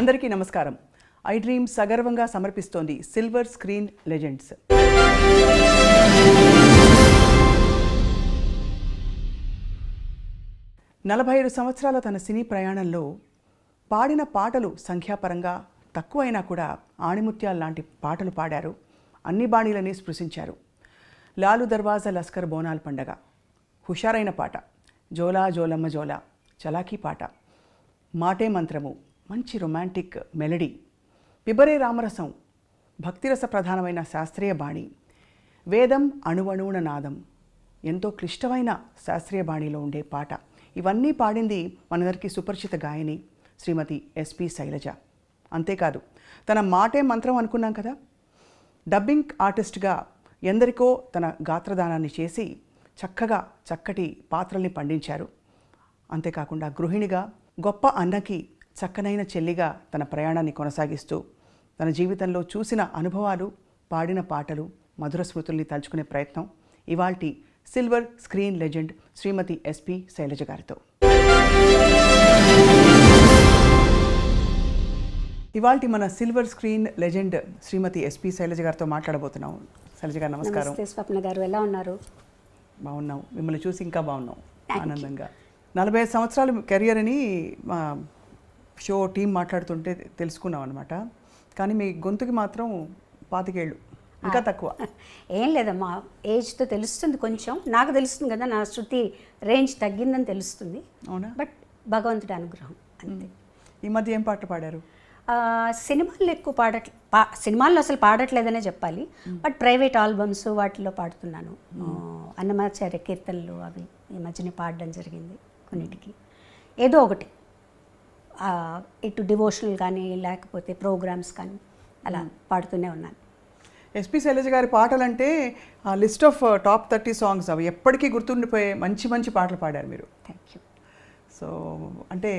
అందరికీ నమస్కారం. I dream సగర్వంగా సమర్పిస్తోంది సిల్వర్ స్క్రీన్ లెజెండ్స్. నలభై 45 సంవత్సరాల తన సినీ ప్రయాణంలో పాడిన పాటలు సంఖ్యాపరంగా తక్కువైనా కూడా ఆణిముత్యాల లాంటి పాటలు పాడారు. అన్ని బాణీలని స్పృశించారు. లాలు దర్వాజా లస్కర్ బోనాల్ పండగ, హుషారైన పాట, జోలా జోలమ్మ జోలా, చలాకీ పాట, మాటే మంత్రము, మంచి రొమాంటిక్ మెలడీ, పిబరే రామరసం, భక్తిరస ప్రధానమైన శాస్త్రీయ బాణి, వేదం అణువణువున నాదం, ఎంతో క్లిష్టమైన శాస్త్రీయ బాణిలో ఉండే పాట. ఇవన్నీ పాడింది మనందరికీ సుపరిచిత గాయని శ్రీమతి ఎస్పి శైలజ. అంతేకాదు, తన మాటే మంత్రం అనుకున్నాం కదా, డబ్బింగ్ ఆర్టిస్ట్గా ఎందరికో తన గాత్రదానాన్ని చేసి చక్కగా చక్కటి పాత్రల్ని పండించారు. అంతేకాకుండా గృహిణిగా, గొప్ప అన్నకి చక్కనైన చెల్లిగా తన ప్రయాణాన్ని కొనసాగిస్తూ తన జీవితంలో చూసిన అనుభవాలు, పాడిన పాటలు, మధుర స్మృతుల్ని తలుచుకునే ప్రయత్నం ఇవాల్టి సిల్వర్ స్క్రీన్ లెజెండ్ శ్రీమతి ఎస్పి శైలజ గారితో. ఇవాల్టి మన సిల్వర్ స్క్రీన్ లెజెండ్ శ్రీమతి ఎస్పి శైలజ గారితో మాట్లాడబోతున్నాం. శైలజ గారు నమస్కారం. స్వప్న గారు ఎలా ఉన్నారు? బాగున్నాం, మిమ్మల్ని చూసి ఇంకా బాగున్నాం, ఆనందంగా. 45 సంవత్సరాలు కెరియర్ అని మా షో టీం మాట్లాడుతుంటే తెలుసుకున్నాం అనమాట. కానీ మీ గొంతుకి మాత్రం 25 ఏళ్ళు, ఇంకా తక్కువ. ఏం లేదమ్మా, ఏజ్తో తెలుస్తుంది, కొంచెం నాకు తెలుస్తుంది కదా, నా శృతి రేంజ్ తగ్గిందని తెలుస్తుంది. అవునా? బట్ భగవంతుడి అనుగ్రహం అంతే. ఈ మధ్య ఏం పాటలు పాడారు? సినిమాల్లో ఎక్కువ సినిమాల్లో అసలు పాడట్లేదనే చెప్పాలి. బట్ ప్రైవేట్ ఆల్బమ్స్ వాటిలో పాడుతున్నాను. అన్నమాచార్య కీర్తనలు అవి ఈ మధ్యనే పాడడం జరిగింది. కొన్నిటికి ఏదో ఒకటి, ఇటు డివోషనల్ కానీ లేకపోతే ప్రోగ్రామ్స్ కానీ అలా పాడుతూనే ఉన్నాను. ఎస్పి శైలజ గారి పాటలంటే లిస్ట్ ఆఫ్ టాప్ 30 సాంగ్స్, అవి ఎప్పటికీ గుర్తుండిపోయే మంచి మంచి పాటలు పాడారు మీరు. Thank you. సో అంటే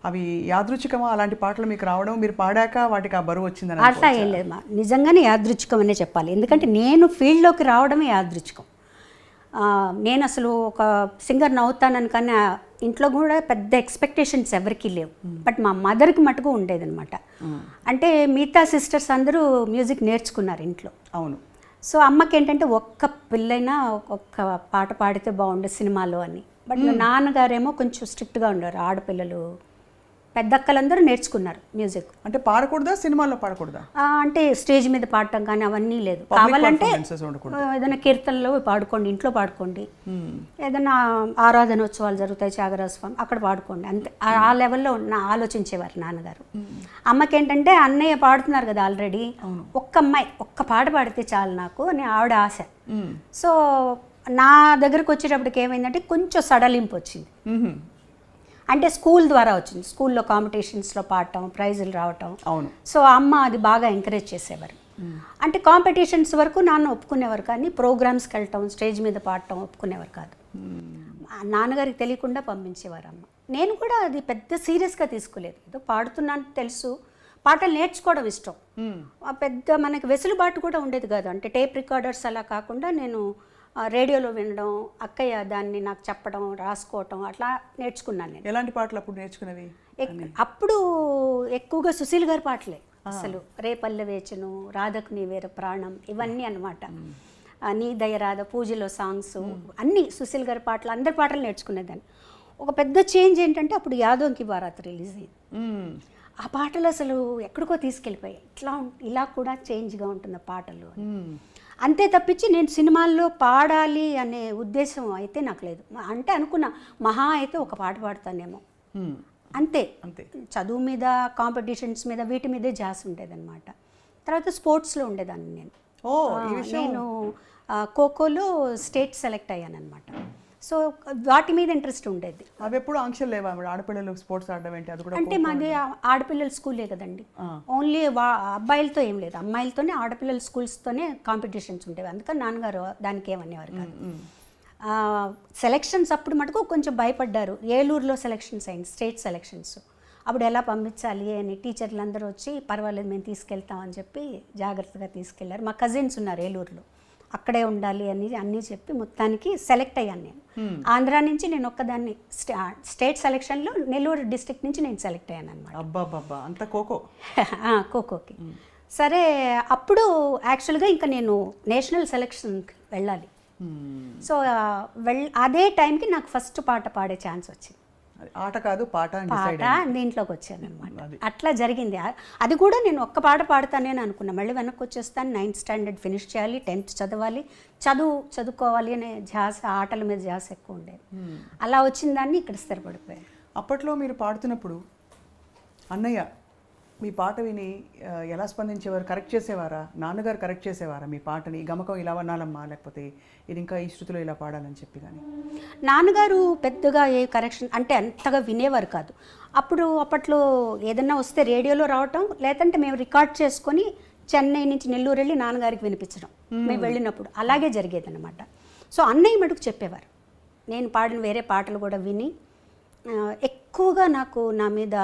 అవి యాదృచ్ఛికమా అలాంటి పాటలు మీకు రావడం, మీరు పాడాక వాటికి ఆ బరువు వచ్చిందని? అట్లా ఏం లేదు మా, నిజంగానే యాదృచ్ఛికం అనే చెప్పాలి. ఎందుకంటే నేను ఫీల్డ్లోకి రావడమే యాదృచ్ఛికం. నేను అసలు ఒక సింగర్ని అవుతానని, కానీ ఇంట్లో కూడా పెద్ద ఎక్స్పెక్టేషన్స్ ఎవరికీ లేవు. బట్ మా మదర్కి మటుకు ఉండేదన్నమాట. అంటే మిగతా సిస్టర్స్ అందరూ మ్యూజిక్ నేర్చుకున్నారు ఇంట్లో. అవును. సో అమ్మకి ఏంటంటే ఒక్క పిల్లైనా ఒక్క పాట పాడితే బాగుండే సినిమాలో అని. బట్ నాన్నగారేమో కొంచెం స్ట్రిక్ట్గా ఉండేవారు. ఆడపిల్లలు పెద్దక్కలందరూ నేర్చుకున్నారు మ్యూజిక్. అంటే పాడకూడదా, సినిమాల్లో పాడకూడదా? అంటే స్టేజ్ మీద పాడటం కానీ అవన్నీ లేదు. కావాలంటే ఏదైనా కీర్తనలో పాడుకోండి, ఇంట్లో పాడుకోండి, ఏదైనా ఆరాధనోత్సవాలు జరుగుతాయి, త్యాగరాజ స్వామి, అక్కడ పాడుకోండి, అంతే. ఆ లెవెల్లో ఆలోచించేవారు నాన్నగారు. అమ్మకేంటంటే అన్నయ్య పాడుతున్నారు కదా ఆల్రెడీ, ఒక్క అమ్మాయి ఒక్క పాట పాడితే చాలు నాకు అని ఆవిడ ఆశ. సో నా దగ్గరకు వచ్చేటప్పటికి ఏమైందంటే కొంచెం సడలింపు వచ్చింది. అంటే స్కూల్ ద్వారా వచ్చింది. స్కూల్లో కాంపిటీషన్స్లో పాడటం, ప్రైజులు రావటం. అవును. సో అమ్మ అది బాగా ఎంకరేజ్ చేసేవారు. అంటే కాంపిటీషన్స్ వరకు నాన్న ఒప్పుకునేవారు, కానీ ప్రోగ్రామ్స్కి వెళ్ళటం, స్టేజ్ మీద పాడటం ఒప్పుకునేవారు కాదు. నాన్నగారికి తెలియకుండా పంపించేవారు అమ్మ. నేను కూడా అది పెద్ద సీరియస్గా తీసుకోలేదు. ఏదో పాడుతున్నాను తెలుసు, పాటలు నేర్చుకోవడం ఇష్టం. పెద్ద మనకి వెసులుబాటు కూడా ఉండేది కాదు. అంటే టేప్ రికార్డర్స్ అలా కాకుండా నేను రేడియోలో వినడం, అక్కయ్య దాన్ని నాకు చెప్పడం, రాసుకోవటం, అట్లా నేర్చుకున్నాను నేను. ఎలాంటి పాటలు అప్పుడు నేర్చుకునేవి? అప్పుడు ఎక్కువగా సుశీల్ గారి పాటలే అసలు. రేపల్లె వేచను, రాధకు నీ వేర ప్రాణం, ఇవన్నీ అనమాట. నీ దయరాధ, పూజలో సాంగ్స్ అన్నీ సుశీల్ గారి పాటలు, అందరి పాటలు నేర్చుకునేదాన్ని. ఒక పెద్ద చేంజ్ ఏంటంటే అప్పుడు యాదోంకి బారాత్ రిలీజ్ అయింది. ఆ పాటలు అసలు ఎక్కడికో తీసుకెళ్ళిపోయాయి. ఇలా కూడా చేంజ్గా ఉంటుంది పాటలు. అంతే తప్పించి నేను సినిమాల్లో పాడాలి అనే ఉద్దేశం అయితే నాకు లేదు. అంటే అనుకున్నా మహా అయితే ఒక పాట పాడతానేమో, అంతే. చదువు మీద, కాంపిటీషన్స్ మీద, వీటి మీదే జాస్ ఉండేదన్నమాట. తర్వాత స్పోర్ట్స్లో ఉండేదాన్ని నేను. నేను ఖోఖోలో స్టేట్ సెలెక్ట్ అయ్యానమాట. సో వాటి మీద ఇంట్రెస్ట్ ఉండేది. అవి ఎప్పుడు ఆంక్షలు లేవా ఆడపిల్లలు స్పోర్ట్స్ ఆడడం ఏంటి? అది కూడా అంటే మాది ఆడపిల్లల స్కూలే కదండి. ఓన్లీ అబ్బాయిలతో ఏం లేదు, అమ్మాయిలతోనే, ఆడపిల్లల స్కూల్స్తోనే కాంపిటీషన్స్ ఉండేవి. అందుకని నాన్నగారు దానికి ఏమనేవారు కాదు. సెలెక్షన్స్ అప్పుడు మటుకు కొంచెం భయపడ్డారు. ఏలూరులో సెలెక్షన్స్ అయింది, స్టేట్ సెలెక్షన్స్. అప్పుడు ఎలా పంపించాలి అని టీచర్లు అందరూ వచ్చి, పర్వాలేదు మేము తీసుకెళ్తామని చెప్పి జాగ్రత్తగా తీసుకెళ్లారు. మా కజిన్స్ ఉన్నారు ఏలూరులో, అక్కడే ఉండాలి అని అన్నీ చెప్పి మొత్తానికి సెలెక్ట్ అయ్యాను నేను. ఆంధ్రా నుంచి నేను ఒక్కదాన్ని స్టేట్ సెలెక్షన్లో నెల్లూరు డిస్ట్రిక్ట్ నుంచి నేను సెలెక్ట్ అయ్యాను అనమాట. అబ్బాబ్బా అంత ఖోఖో. ఖోఖోకి. సరే అప్పుడు యాక్చువల్గా ఇంకా నేను నేషనల్ సెలెక్షన్కి వెళ్ళాలి. సో అదే టైంకి నాకు ఫస్ట్ పాట పాడే ఛాన్స్ వచ్చింది. ఆట కాదు పాట దీంట్లోకి వచ్చాను అనమాట. అట్లా జరిగింది. అది కూడా నేను ఒక్క పాట పాడతానే అనుకున్నా. మళ్ళీ వెనక్కి వచ్చేస్తాను, 9th స్టాండర్డ్ ఫినిష్ చేయాలి, 10th చదవాలి, చదువుకోవాలి అనే ధ్యాస, ఆటల మీద ధ్యాస ఎక్కువ ఉండేది. అలా వచ్చిన దాన్ని ఇక్కడ స్థిరపడిపోయాను. అప్పట్లో మీరు పాడుతున్నప్పుడు అన్నయ్య మీ పాట విని ఎలా స్పందించేవారు? కరెక్ట్ చేసేవారా? నాన్నగారు కరెక్ట్ చేసేవారా మీ పాటని? గమకం ఇలా వనాలమ్మా, లేకపోతే ఇది ఇంకా ఈ శృతిలో ఇలా పాడాలని చెప్పి? కానీ నాన్నగారు పెద్దగా ఏ కరెక్షన్ అంటే అంతగా వినేవారు కాదు. అప్పట్లో ఏదన్నా వస్తే రేడియోలో రావటం, లేదంటే మేము రికార్డ్ చేసుకొని చెన్నై నుంచి నెల్లూరు వెళ్ళి నాన్నగారికి వినిపించడం మేము వెళ్ళినప్పుడు అలాగే జరిగేది అనమాట. సో అన్నయ్య మటుకు చెప్పేవారు. నేను పాడిన వేరే పాటలు కూడా విని ఎక్కువగా నాకు నా మీద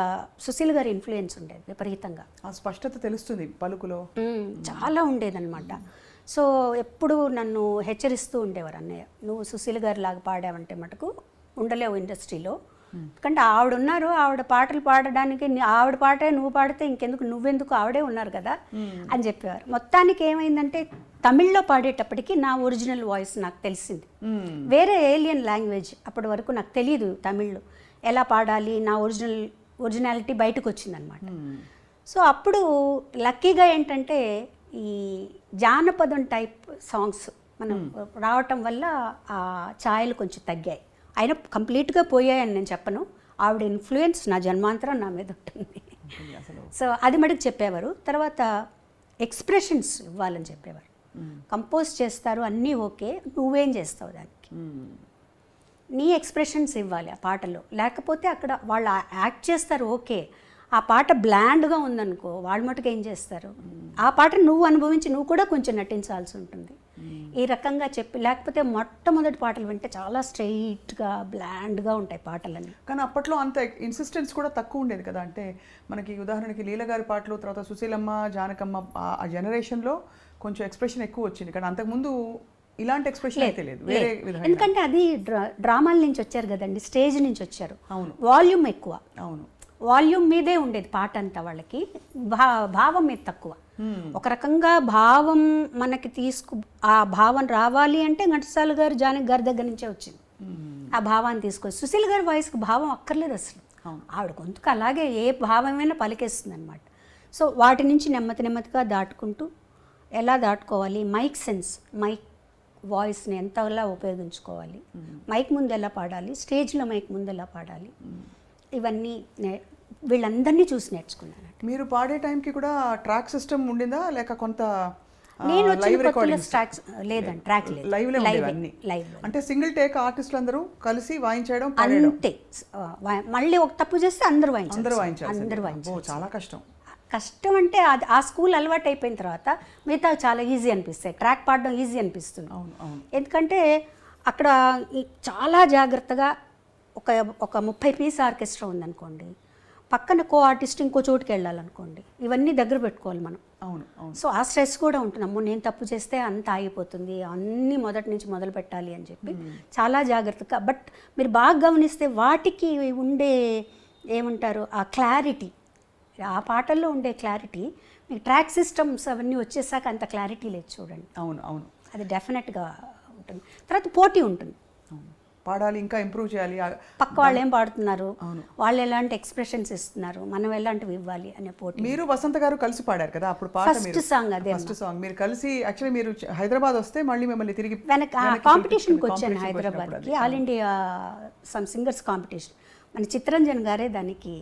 సుశీల్ గారి ఇన్ఫ్లుయెన్స్ ఉండేది విపరీతంగా. ఆ స్పష్టత తెలుస్తుంది పలుకులో, చాలా ఉండేదన్నమాట. సో ఎప్పుడు నన్ను హెచ్చరిస్తూ ఉండేవారు అన్నయ్య, నువ్వు సుశీల్ గారి లాగా పాడావంటే మటుకు ఉండలేవు ఇండస్ట్రీలో. ఎందుకంటే ఆవిడ ఉన్నారు, ఆవిడ పాటలు పాడడానికి ఆవిడ పాటే నువ్వు పాడితే నువ్వెందుకు ఆవిడే ఉన్నారు కదా అని చెప్పేవారు. మొత్తానికి ఏమైందంటే తమిళ్లో పాడేటప్పటికి నా ఒరిజినల్ వాయిస్ నాకు తెలిసింది. వేరే ఏలియన్ లాంగ్వేజ్ అప్పటి వరకు నాకు తెలియదు. తమిళ్లో ఎలా పాడాలి, నా ఒరిజినాలిటీ బయటకు వచ్చిందనమాట. సో అప్పుడు లక్కీగా ఏంటంటే ఈ జానపదం టైప్ సాంగ్స్ మనం రావటం వల్ల ఆ ఛాయలు కొంచెం తగ్గాయి. అయినా కంప్లీట్గా పోయాయని నేను చెప్పను. ఆవిడ ఇన్ఫ్లుయెన్స్ నా జన్మాంతరం నా మీద ఉంటుంది. సో అది మటుకు చెప్పేవారు. తర్వాత ఎక్స్ప్రెషన్స్ ఇవ్వాలని చెప్పేవారు. కంపోజ్ చేస్తారు అన్నీ ఓకే, నువ్వేం చేస్తావు దానికి, నీ ఎక్స్ప్రెషన్స్ ఇవ్వాలి ఆ పాటలో. లేకపోతే అక్కడ వాళ్ళు యాక్ట్ చేస్తారు ఓకే, ఆ పాట బ్లాండ్గా ఉందనుకో వాళ్ళు మటుకు ఏం చేస్తారు, ఆ పాటను నువ్వు అనుభవించి నువ్వు కూడా కొంచెం నటించాల్సి ఉంటుంది. ఈ రకంగా చెప్పి, లేకపోతే మొట్టమొదటి పాటలు వింటే చాలా స్ట్రెయిట్గా బ్లాండ్గా ఉంటాయి పాటలన్నీ. కానీ అప్పట్లో అంత ఇన్సిస్టెన్స్ కూడా తక్కువ ఉండేది కదా. అంటే మనకి ఉదాహరణకి లీల గారి పాటలు, తర్వాత సుశీలమ్మ, జానకమ్మ ఆ జనరేషన్లో కొంచెం ఎక్స్ప్రెషన్ ఎక్కువ వచ్చింది. కానీ అంతకుముందు ఇలాంటి ఎక్స్ప్రెషన్ అయితే లేదు, వేరే విధంగా. ఎందుకంటే అది డ్రామాల నుంచి వచ్చారు కదండి, స్టేజ్ నుంచి వచ్చారు. అవును, వాల్యూమ్ ఎక్కువ. అవును, వాల్యూమ్ మీదే ఉండేది పాట అంతా. వాళ్ళకి భావం మీద తక్కువ. ఒక రకంగా భావం మనకి ఆ భావం రావాలి అంటే ఘంటసాల గారు, జానకి గారి దగ్గర నుంచే వచ్చింది ఆ భావాన్ని తీసుకొచ్చి. సుశీల్ గారి వాయిస్కి భావం అక్కర్లేదు అసలు. ఆవిడ గొంతుకు అలాగే ఏ భావమైనా పలికేస్తుంది అనమాట. సో వాటి నుంచి నెమ్మదిగా దాటుకుంటూ ఎలా దాటుకోవాలి, మైక్ సెన్స్, మైక్ వాయిస్ని ఎంతలా ఉపయోగించుకోవాలి, మైక్ ముందు ఎలా పాడాలి, స్టేజ్లో మైక్ ముందు ఎలా పాడాలి, ఇవన్నీ వీళ్ళందరినీ చూసి నేర్చుకున్నాను. మీరు పాడే టైంకి కూడా ట్రాక్ సిస్టమ్ ఉండిందా, లేక కొంత నేను లైవ్ రికార్డింగ్స్? లేదండి, ట్రాక్ లేదు, లైవ్. అంటే సింగిల్ టేక్ ఆర్టిస్టులు అందరూ కలిసి వాయించడం అంతే. మళ్ళీ ఒక తప్పు చేస్తే అందరూ వాయించాలి. చాలా కష్టం. కష్టం అంటే అది ఆ స్కూల్ అలవాటు అయిపోయిన తర్వాత మిగతా చాలా ఈజీ అనిపిస్తాయి. ట్రాక్ పాడడం ఈజీ అనిపిస్తుంది. ఎందుకంటే అక్కడ చాలా జాగ్రత్తగా ఒక 30 పీస్ ఆర్కెస్ట్రా ఉందనుకోండి, పక్కన కో ఆర్టిస్ట్ ఇంకో చోటుకి వెళ్ళాలనుకోండి, ఇవన్నీ దగ్గర పెట్టుకోవాలి మనం. సో ఆ స్ట్రెస్ కూడా ఉంటుంది. అమ్మో నేను తప్పు చేస్తే అంత ఆగిపోతుంది, అన్నీ మొదటి నుంచి మొదలు పెట్టాలి అని చెప్పి చాలా జాగ్రత్తగా. బట్ మీరు బాగా గమనిస్తే వాటికి ఉండే ఏమంటారు ఆ క్లారిటీ, ఆ పాటల్లో ఉండే క్లారిటీ మీకు ట్రాక్ సిస్టమ్స్ అవన్నీ వచ్చేసాక అంత క్లారిటీ లేదు చూడండి. అవును, అది డెఫినెట్గా ఉంటుంది. తర్వాత పోటీ ఉంటుంది, పాడాలి, ఇంకా ఇంప్రూవ్ చేయాలి. పక్క వాళ్ళు ఏం పాడుతున్నారు, వాళ్ళు ఎలాంటి ఎక్స్ప్రెషన్స్ ఇస్తున్నారు, మనం ఎలాంటివి ఇవ్వాలి అనే పోటీ. మీరు వసంత గారు కలిసి పాడారు కదా అప్పుడు పాట, ఫస్ట్ సాంగ్ అదే. ఫస్ట్ సాంగ్ మీరు కలిసి, యాక్చువల్లీ మీరు హైదరాబాద్ వస్తే మళ్ళీ మిమ్మల్ని తిరిగి కాంపిటీషన్కి వచ్చాను హైదరాబాద్కి, all India some singers competition. మన చిత్తరంజన్ గారే దానికి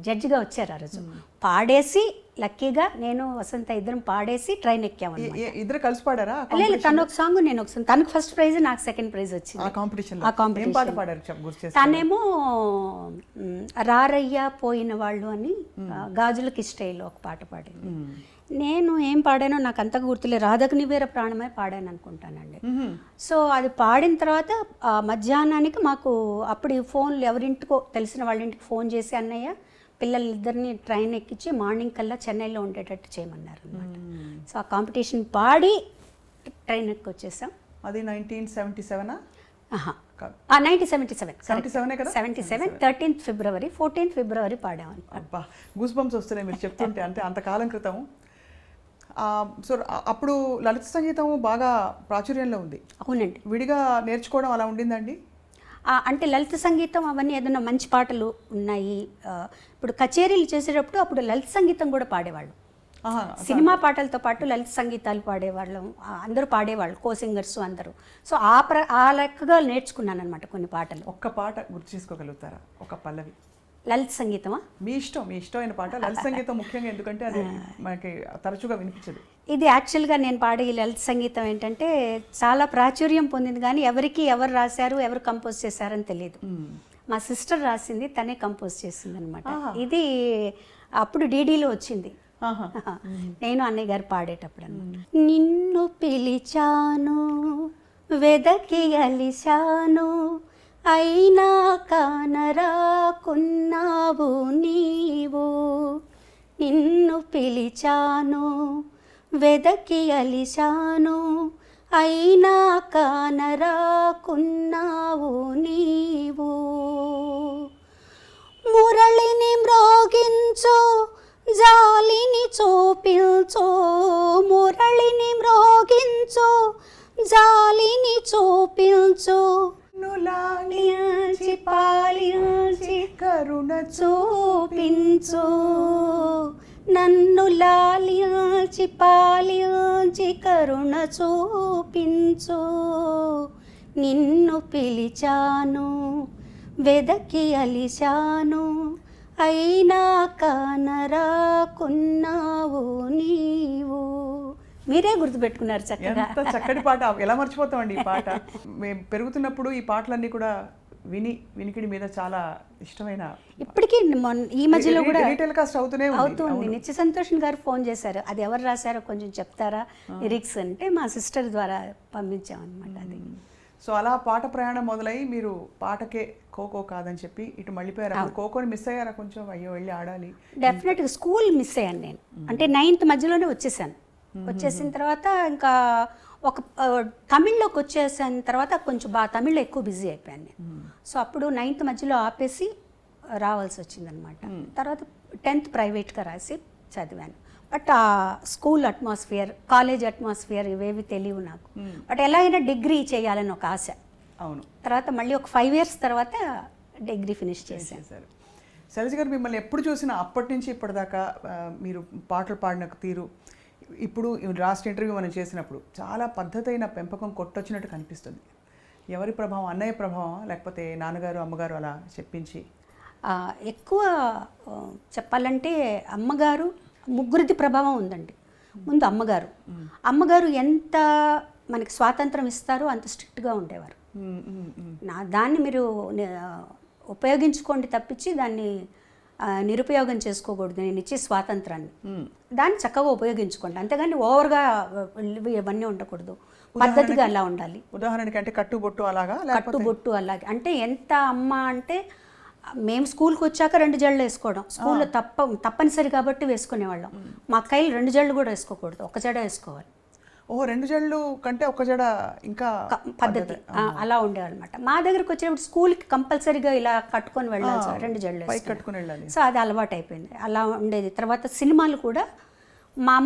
జడ్జిగా వచ్చారు. ఆ రోజు పాడేసి లక్కీగా నేను వసంత ఇద్దరం పాడేసి ట్రైన్ ఎక్కాము. ఇద్దరు కలిసి పాడారా? లేదు, తను ఒక సాంగ్ నేను ఒక సాంగ్. తనకు ఫస్ట్ ప్రైజ్, నాకు సెకండ్ ప్రైజ్ వచ్చింది ఆ కాంపిటీషన్. తనేమో రారయ్య పోయిన వాళ్ళు అని గాజులకి స్టైల్లో ఒక పాట పాడింది. నేను ఏం పాడానో నాకు అంతగా గుర్తులే, రాధకు నీవేర ప్రాణమే పాడాను అనుకుంటానండి. సో అది పాడిన తర్వాత మధ్యాహ్నానికి మాకు అప్పుడు ఫోన్లు ఎవరింటికో తెలిసిన వాళ్ళ ఇంటికి ఫోన్ చేసి అన్నయ్య పిల్లలిద్దరిని ట్రైన్ ఎక్కించి మార్నింగ్ కల్లా చెన్నైలో ఉండేటట్టు చేయమన్నారు అనమాట. సో ఆ కాంపిటీషన్ పాడి ట్రైన్కి వచ్చేసాం. అది 1977 1977 77 కదా? 77 13th ఫిబ్రవరి 14th ఫిబ్రవరి పాడామని. అబ్బా గూస్ బంప్స్ వస్తున్నాయి మీరు చెప్తుంటే, అంటే అంతకాలం క్రితం. సో అప్పుడు లలిత సంగీతం బాగా ప్రాచుర్యంలో ఉంది. అవునండి. విడిగా నేర్చుకోవడం అలా ఉండిందండి? అంటే లలిత సంగీతం అవన్నీ ఏదైనా మంచి పాటలు ఉన్నాయి. ఇప్పుడు కచేరీలు చేసేటప్పుడు అప్పుడు లలిత సంగీతం కూడా పాడేవాళ్ళు. సినిమా పాటలతో పాటు లలిత సంగీతాలు పాడేవాళ్ళం, అందరూ పాడేవాళ్ళు, కో సింగర్స్ అందరూ. సో ఆ లెక్కగా నేర్చుకున్నాను అనమాట కొన్ని పాటలు. ఒక్క పాట గుర్తు చేసుకోగలుగుతారా? ఒక పల్లవి. లలిత సంగీతమా? మీ ఇష్టమైన పాట. లలిత సంగీతం ముఖ్యంగా ఎందుకంటే అది మనకి తరచుగా వినిపించదు. ఇది యాక్చువల్గా నేను పాడే ఈ లలిత సంగీతం ఏంటంటే చాలా ప్రాచుర్యం పొందింది, కానీ ఎవరు రాశారు, ఎవరు కంపోజ్ చేశారని తెలియదు. మా సిస్టర్ రాసింది, తనే కంపోజ్ చేసింది అనమాట. ఇది అప్పుడు డీడీలో వచ్చింది. నేను అన్నయ్య గారు పాడేటప్పుడు అన్నమాట. నిన్ను పిలిచాను, వెదకి అలిశాను, అయినా కానరాకున్నావు నీవు. నిన్ను పిలిచాను, వెదకి అలిశాను, అయినా కానరాకున్నావు నీవు. మురళిని మ్రోగించు, జాలిని చూపించు, మురళిని మ్రోగించు, జాలిని చూపించు, లాలించి పాలించి కరుణ చూపించు, నన్ను లాలించి పాలించి కరుణ చూపించు. నిన్ను పిలిచాను, వెదకి అలిశాను, అయినా కానరాకున్నావు నీవు. మీరే గుర్తుపెట్టుకున్నారు చక్కగా. ఎంత చక్కటి పాట, ఎలా మర్చిపోతామండి ఈ పాట. మేము పెరుగుతున్నప్పుడు ఈ పాటలన్నీ కూడా వినికిడి మీద చాలా ఇష్టమైన. ఇప్పటికీ ఈ మధ్యలో కూడా టెలికాస్ట్ అవుతుంది. నిత్య సంతోష్ గారు ఫోన్ చేశారు, అది ఎవరు రాశారో కొంచెం చెప్తారా లిరిక్స్ అంటే, మా సిస్టర్ ద్వారా పంపించామన్నమాట అది. సో అలా పాట ప్రయాణం మొదలై మీరు పాటకే ఖోఖో కాదని చెప్పి ఇటు మళ్ళీపోయారు. ఖోఖోని మిస్ అయ్యారా కొంచెం? అయ్యో వెళ్ళి ఆడాలి. డెఫినెట్గా స్కూల్ మిస్ అయ్యాను నేను. అంటే 9th మధ్యలోనే వచ్చేసాను. వచ్చేసిన తర్వాత ఇంకా ఒక తమిళ్లోకి వచ్చేసిన తర్వాత కొంచెం తమిళ్లో ఎక్కువ బిజీ అయిపోయాను నేను. సో అప్పుడు 9th మధ్యలో ఆపేసి రావాల్సి వచ్చిందనమాట. తర్వాత 10th ప్రైవేట్గా రాసి చదివాను. బట్ ఆ స్కూల్ అట్మాస్ఫియర్, కాలేజ్ అట్మాస్ఫియర్ ఇవేవి తెలియవు నాకు. బట్ ఎలాగైనా డిగ్రీ చేయాలని ఒక ఆశ. అవును. తర్వాత మళ్ళీ ఒక 5 years తర్వాత డిగ్రీ ఫినిష్ చేశాను. శైలజ గారు, మిమ్మల్ని ఎప్పుడు చూసినా అప్పటి నుంచి ఇప్పటిదాకా మీరు పాటలు పాడిన తీరు, ఇప్పుడు లాస్ట్ ఇంటర్వ్యూ మనం చేసినప్పుడు చాలా పద్ధతైన పెంపకం కొట్టొచ్చినట్టు కనిపిస్తుంది. ఎవరి ప్రభావం? అన్నయ్య ప్రభావం, లేకపోతే నాన్నగారు అమ్మగారు అలా చెప్పించి? ఎక్కువ చెప్పాలంటే అమ్మగారు, ముగ్గురిది ప్రభావం ఉందండి. ముందు అమ్మగారు ఎంత మనకి స్వాతంత్రం ఇస్తారో అంత స్ట్రిక్ట్గా ఉండేవారు. దాన్ని మీరు ఉపయోగించుకోండి తప్పించి దాన్ని నిరుపయోగం చేసుకోకూడదు. నేను ఇచ్చే స్వాతంత్రాన్ని దాన్ని చక్కగా ఉపయోగించుకోండి, అంతేగాని ఓవర్గా ఇవన్నీ ఉండకూడదు. పద్ధతిగా అలా ఉండాలి. ఉదాహరణకి అంటే కట్టుబొట్టు అలాగా? కట్టుబొట్టు అలాగే అంటే ఎంత అమ్మ అంటే, మేము స్కూల్కి వచ్చాక 2 జడలు వేసుకోవడం, స్కూల్లో తప్పనిసరి కాబట్టి వేసుకునేవాళ్ళం. మా అక్కయ్యలు 2 జడలు కూడా వేసుకోకూడదు, 1 జడ వేసుకోవాలి. 2 జడలు కంటే 1 జడ ఇంకా పద్ధతి అలా ఉండేవాళ్ళమాట. మా దగ్గరకు వచ్చేటప్పుడు స్కూల్కి కంపల్సరీగా ఇలా కట్టుకొని వెళ్ళాలి, 2 జడలు కట్టుకుని వెళ్ళాలి. సో అది అలవాటు అయిపోయింది, అలా ఉండేది. తర్వాత సినిమాలు కూడా మా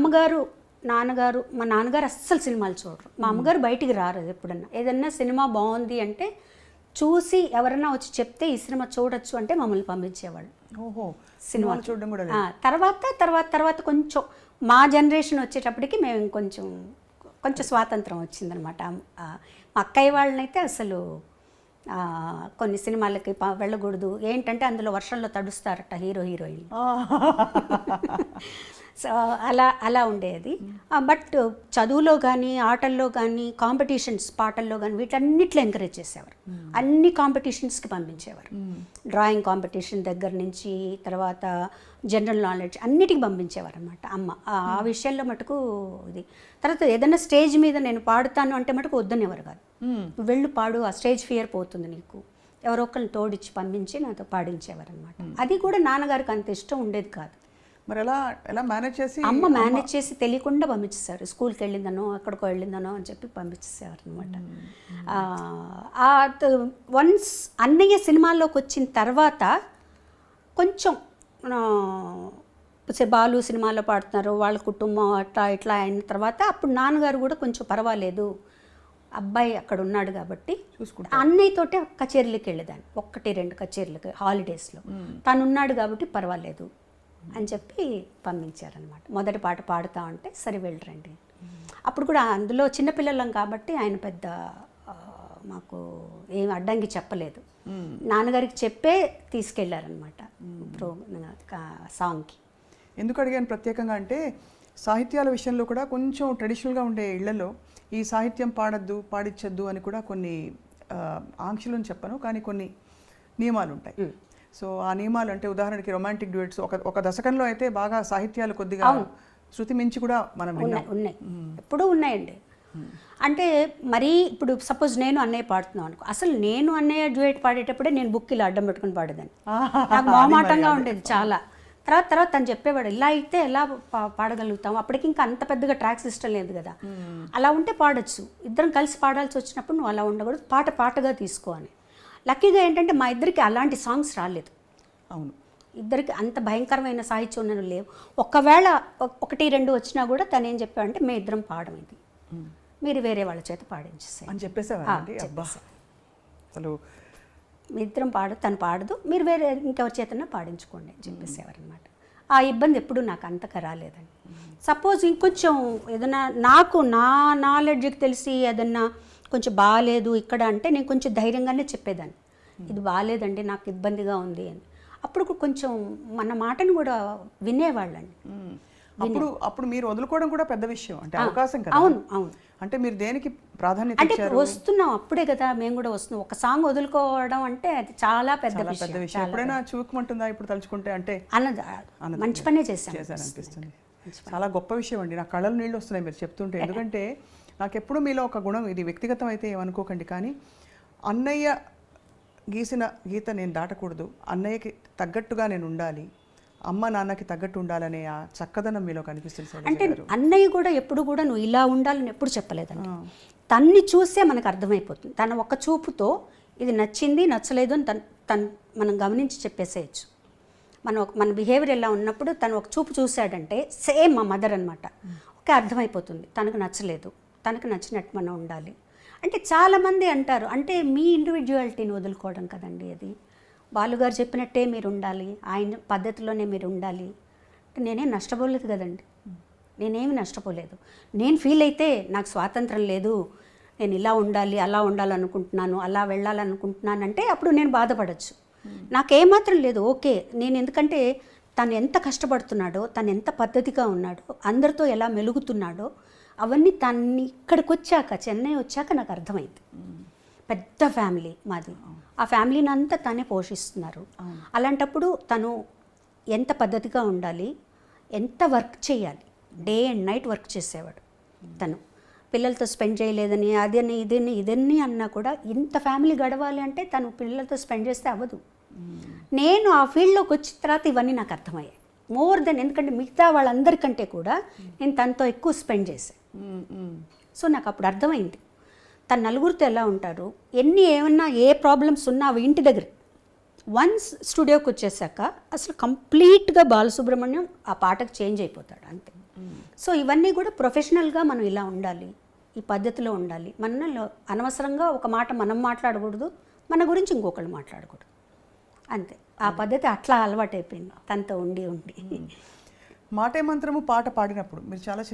నాన్నగారు అస్సలు సినిమాలు చూడరు. మా అమ్మగారు బయటికి రారు ఎప్పుడన్నా. ఏదన్నా సినిమా బాగుంది అంటే చూసి ఎవరన్నా వచ్చి చెప్తే ఈ సినిమా చూడొచ్చు అంటే మమ్మల్ని పంపించేవాళ్ళు. సినిమాలు చూడడం కూడా. తర్వాత కొంచెం మా జనరేషన్ వచ్చేటప్పటికి మేము కొంచెం స్వాతంత్రం వచ్చిందనమాట. మా అక్కయ్య వాళ్ళనైతే అసలు కొన్ని సినిమాలకి వెళ్ళకూడదు, ఏంటంటే అందులో వర్షంలో తడుస్తారట హీరో హీరోయిన్. సో అలా ఉండేది. బట్ చదువులో కానీ, ఆటల్లో కానీ, కాంపిటీషన్స్, పాటల్లో కానీ వీటన్నిట్లో ఎంకరేజ్ చేసేవారు. అన్ని కాంపిటీషన్స్కి పంపించేవారు. డ్రాయింగ్ కాంపిటీషన్ దగ్గర నుంచి తర్వాత జనరల్ నాలెడ్జ్ అన్నిటికీ పంపించేవారు అనమాట అమ్మ. ఆ విషయంలో మటుకు ఇది. తర్వాత ఏదైనా స్టేజ్ మీద నేను పాడుతాను అంటే మటుకు వద్దనేవారు కాదు. వెళ్ళు పాడు, ఆ స్టేజ్ ఫియర్ పోతుంది నీకు, ఎవరో ఒకరిని తోడిచ్చి పంపించి నాతో పాడించేవారు అనమాట. అది కూడా నాన్నగారికి అంత ఇష్టం ఉండేది కాదు. మరి ఎలా ఎలా మేనేజ్ చేసి అమ్మ మేనేజ్ చేసి తెలియకుండా పంపించేశారు. స్కూల్కి వెళ్ళిందనో అక్కడికో వెళ్ళిందనో అని చెప్పి పంపించేసేవారు అనమాట. వన్స్ అన్నయ్య సినిమాల్లోకి వచ్చిన తర్వాత కొంచెం బాలు సినిమాలో పాడుతున్నారు, వాళ్ళ కుటుంబం అట్లా ఇట్లా అయిన తర్వాత అప్పుడు నాన్నగారు కూడా కొంచెం పర్వాలేదు, అబ్బాయి అక్కడ ఉన్నాడు కాబట్టి అన్నయ్యతోటే కచేరీలకు వెళ్ళేదాన్ని, 1-2 కచేరీలకు హాలిడేస్లో. తను ఉన్నాడు కాబట్టి పర్వాలేదు అని చెప్పి పంపించారనమాట. మొదటి పాట పాడుతా ఉంటే సరే వెళ్ళరండి. అప్పుడు కూడా అందులో చిన్నపిల్లలం కాబట్టి ఆయన పెద్ద మాకు ఏం అడ్డంకి చెప్పలేదు. నాన్నగారికి చెప్పే తీసుకెళ్లారనమాట సాంగ్కి. ఎందుకు అడిగాను ప్రత్యేకంగా అంటే సాహిత్యాల విషయంలో కూడా కొంచెం ట్రెడిషనల్గా ఉండే ఇళ్లలో ఈ సాహిత్యం పాడద్దు పాడించద్దు అని కూడా కొన్ని ఆంక్షలను చెప్పను, కానీ కొన్ని నియమాలు ఉంటాయి. సో ఆ నియమాలు అంటే ఉదాహరణకి రొమాంటిక్ డ్యూయట్స్ ఒక దశకంలో అయితే బాగా సాహిత్యాలు కొద్దిగా శృతి మించి కూడా మనం ఉన్నాయి, ఎప్పుడూ ఉన్నాయండి. అంటే మరీ ఇప్పుడు సపోజ్ నేను అన్నయ్య పాడుతున్నాను అనుకో, అసలు నేను అన్నయ్య డ్యూయట్ పాడేటప్పుడే నేను బుక్ ఇలా అడ్డం పెట్టుకుని పాడేదాన్ని. నాకు మొహమాటంగా ఉండేది చాలా. తర్వాత తను చెప్పేవాడు ఇలా అయితే ఎలా పాడగలుగుతాం, అప్పటికి ఇంకా అంత పెద్దగా ట్రాక్ సిస్టమ్ లేదు కదా, అలా ఉంటే పాడొచ్చు, ఇద్దరం కలిసి పాడాల్సి వచ్చినప్పుడు నువ్వు అలా ఉండకూడదు, పాటగా తీసుకో అని. లక్కీగా ఏంటంటే మా ఇద్దరికి అలాంటి సాంగ్స్ రాలేదు. అవును, ఇద్దరికి అంత భయంకరమైన సాహిత్యం ఉన్నవి లేవు. ఒకవేళ 1-2 వచ్చినా కూడా తను ఏం చెప్పాడంటే మేము ఇద్దరం పాడడం, ఇది మీరు వేరే వాళ్ళ చేత పాడించేసాయి అని చెప్పేసేవారండి. అసలు మీ ఇద్దరం తను పాడదు, మీరు వేరే ఇంకెవరి చేతన్నా పాడించుకోండి అని చెప్పేసేవారు అనమాట. ఆ ఇబ్బంది ఎప్పుడు నాకు అంతగా రాలేదండి. సపోజ్ ఇంకొంచెం ఏదైనా నాకు నా నాలెడ్జ్కి తెలిసి ఏదన్నా కొంచెం బాగాలేదు ఇక్కడ అంటే నేను కొంచెం ధైర్యంగానే చెప్పేదాన్ని, ఇది బాగాలేదండి నాకు ఇబ్బందిగా ఉంది అని. అప్పుడు కొంచెం మన మాటను కూడా వినేవాళ్ళండి. అప్పుడు మీరు వదులుకోవడం కూడా పెద్ద విషయం, అంటే అవకాశం కదా. అవును అవును. అంటే మీరు దేనికి ప్రాధాన్యత అంటే వస్తున్నాం అప్పుడే కదా మేము కూడా వస్తున్నాం. ఒక సాంగ్ వదులుకోవడం అంటే అది చాలా పెద్ద విషయం. ఎప్పుడైనా చూపుకుంటుందా ఇప్పుడు తలుచుకుంటే? అంటే మంచి పనే చేశారనిపిస్తుంది. చాలా గొప్ప విషయం అండి, నా కళ్ళలో నీళ్ళు వస్తున్నాయి మీరు చెప్తుంటే. ఎందుకంటే నాకెప్పుడు మీలో ఒక గుణం, ఇది వ్యక్తిగతం అయితే ఏమనుకోకండి, కానీ అన్నయ్య గీసిన గీత నేను దాటకూడదు, అన్నయ్యకి తగ్గట్టుగా నేను ఉండాలి, అమ్మ నాన్నకి తగ్గట్టు ఉండాలనే ఆ చక్కదనం మీలో కనిపిస్తుంది. అంటే అన్నయ్య కూడా ఎప్పుడు కూడా నువ్వు ఇలా ఉండాలని ఎప్పుడు చెప్పలేదండి. తన్ని చూసే మనకు అర్థమైపోతుంది. తన ఒక్క చూపుతో ఇది నచ్చింది నచ్చలేదు అని మనం గమనించి చెప్పేసేయచ్చు. మన బిహేవియర్ ఎలా ఉన్నప్పుడు తను ఒక చూపు చూశాడంటే సేమ్ మా మదర్ అనమాట, ఓకే అర్థమైపోతుంది తనకు నచ్చలేదు, తనకు నచ్చినట్టు మనం ఉండాలి. అంటే చాలామంది అంటారు, అంటే మీ ఇండివిజువాలిటీని వదులుకోవడం కదండి అది. బాలుగారు చెప్పినట్టే మీరు ఉండాలి, ఆయన పద్ధతిలోనే మీరు ఉండాలి అంటే నేనేం నష్టపోలేదు కదండి. నేనేమి నష్టపోలేదు. నేను ఫీల్ అయితే నాకు స్వాతంత్రం లేదు, నేను ఇలా ఉండాలి అలా ఉండాలనుకుంటున్నాను అలా వెళ్ళాలనుకుంటున్నాను అంటే అప్పుడు నేను బాధపడచ్చు. నాకేమాత్రం లేదు, ఓకే. నేను ఎందుకంటే తను ఎంత కష్టపడుతున్నాడో, తను ఎంత పద్ధతిగా ఉన్నాడో, అందరితో ఎలా మెలుగుతున్నాడో అవన్నీ తన్ని ఇక్కడికి వచ్చాక, చెన్నై వచ్చాక నాకు అర్థమైంది. పెద్ద ఫ్యామిలీ మాది, ఆ ఫ్యామిలీని అంతా తనే పోషిస్తున్నారు. అలాంటప్పుడు తను ఎంత పద్ధతిగా ఉండాలి, ఎంత వర్క్ చేయాలి, డే అండ్ నైట్ వర్క్ చేసేవాడు. తను పిల్లలతో స్పెండ్ చేయలేదని అదని ఇదన్నీ అన్నా కూడా ఇంత ఫ్యామిలీ గడవాలి అంటే తను పిల్లలతో స్పెండ్ చేస్తే అవ్వదు. నేను ఆ ఫీల్డ్లోకి వచ్చిన తర్వాత ఇవన్నీ నాకు అర్థమయ్యాయి మోర్ దెన్. ఎందుకంటే మిగతా వాళ్ళందరికంటే కూడా నేను తనతో ఎక్కువ స్పెండ్ చేశాను. సో నాకు అప్పుడు అర్థమైంది తను నలుగురితో ఎలా ఉంటారు, ఏమన్నా ఏ ప్రాబ్లమ్స్ ఉన్నా అవి ఇంటి దగ్గర. వన్స్ స్టూడియోకి వచ్చేసాక అసలు కంప్లీట్గా బాలసుబ్రహ్మణ్యం ఆ పాటకు చేంజ్ అయిపోతాడు అంతే. సో ఇవన్నీ కూడా ప్రొఫెషనల్గా మనం ఇలా ఉండాలి, ఈ పద్ధతిలో ఉండాలి. మనలో అనవసరంగా ఒక మాట మనం మాట్లాడకూడదు, మన గురించి ఇంకొకళ్ళు మాట్లాడకూడదు అంతే. ఆ పద్ధతి అట్లా అలవాటైపోయింది తనతో ఉండి. మాటే మంత్రము పాట పాడినప్పుడు మీరు చాలా